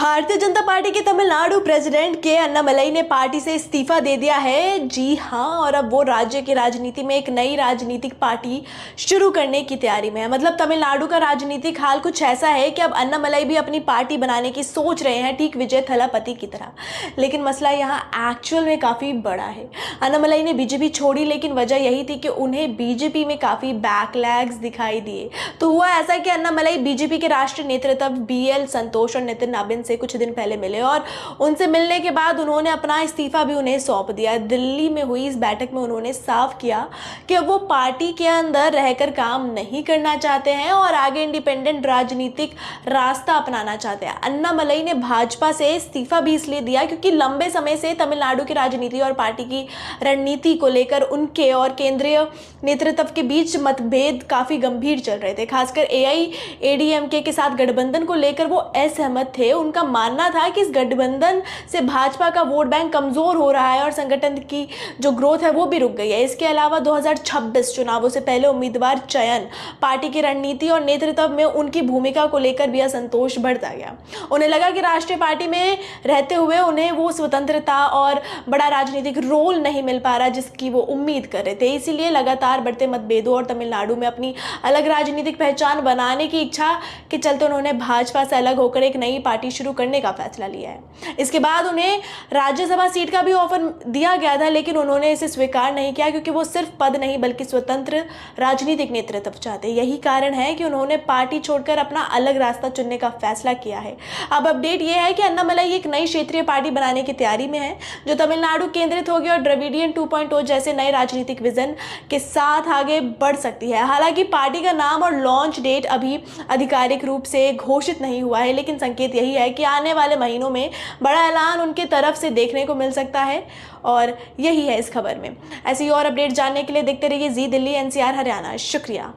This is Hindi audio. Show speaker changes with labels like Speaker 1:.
Speaker 1: भारतीय जनता पार्टी के तमिलनाडु प्रेसिडेंट के अन्नामलई ने पार्टी से इस्तीफा दे दिया है। जी हां, और अब वो राज्य की राजनीति में एक नई राजनीतिक पार्टी शुरू करने की तैयारी में है। मतलब तमिलनाडु का राजनीतिक हाल कुछ ऐसा है कि अब अन्नामलई भी अपनी पार्टी बनाने की सोच रहे हैं, ठीक विजय थलापति की तरह। लेकिन मसला यहाँ एक्चुअल में काफ़ी बड़ा है। अन्नामलई ने बीजेपी छोड़ी, लेकिन वजह यही थी कि उन्हें बीजेपी में काफ़ी बैकलैग्स दिखाई दिए। तो हुआ ऐसा कि अन्नामलई बीजेपी के राष्ट्रीय नेतृत्व BL संतोष और नितिन नाबिन से कुछ दिन पहले मिले और उनसे मिलने के बाद उन्होंने अपना इस्तीफा भी उन्हें सौंप दिया। दिल्ली में हुई इस बैठक में उन्होंने साफ किया कि वो पार्टी के अंदर रहकर काम नहीं करना चाहते हैं और आगे इंडिपेंडेंट राजनीतिक रास्ता अपनाना चाहते हैं। अन्नामलई ने भाजपा से इस्तीफा भी इसलिए दिया क्योंकि लंबे समय से तमिलनाडु की राजनीति और पार्टी की रणनीति को लेकर उनके और केंद्रीय नेतृत्व के बीच मतभेद काफी गंभीर चल रहे थे। खासकर AIADMK के साथ गठबंधन को लेकर वो असहमत थे। उनका मानना था कि इस गठबंधन से भाजपा का वोट बैंक कमजोर हो रहा है और संगठन की जो ग्रोथ है वो भी रुक गई है। इसके अलावा 2026 चुनावों से पहले उम्मीदवार चयन, पार्टी की रणनीति और नेतृत्व में उनकी भूमिका को लेकर भी असंतोष बढ़ता गया। उन्हें लगा कि राष्ट्रीय पार्टी में रहते हुए उन्हें वो स्वतंत्रता और बड़ा राजनीतिक रोल नहीं मिल पा रहा जिसकी वो उम्मीद कर रहे थे। इसीलिए लगातार बढ़ते मतभेदों और तमिलनाडु में अपनी अलग राजनीतिक पहचान बनाने की इच्छा के चलते उन्होंने भाजपा से अलग होकर एक नई पार्टी शुरू करने का फैसला लिया है। इसके बाद उन्हें राज्यसभा सीट का भी ऑफर दिया गया था, लेकिन उन्होंने इसे स्वीकार नहीं किया क्योंकि वो सिर्फ पद नहीं बल्कि स्वतंत्र राजनीतिक नेतृत्व चाहते। यही कारण है कि उन्होंने पार्टी छोड़कर अपना अलग रास्ता चुनने का फैसला किया है। अब अपडेट यह है कि अन्नामलई एक नई क्षेत्रीय पार्टी बनाने की तैयारी में है जो तमिलनाडु केंद्रित होगी और द्रविडियन 2.0 जैसे नए राजनीतिक विजन के साथ आगे बढ़ सकती है। हालांकि पार्टी का नाम और लॉन्च डेट अभी आधिकारिक रूप से घोषित नहीं हुआ है, लेकिन संकेत यही है कि आने वाले महीनों में बड़ा ऐलान उनके तरफ से देखने को मिल सकता है और यही है इस खबर में। ऐसी और अपडेट जानने के लिए देखते रहिए जी दिल्ली NCR हरियाणा। शुक्रिया।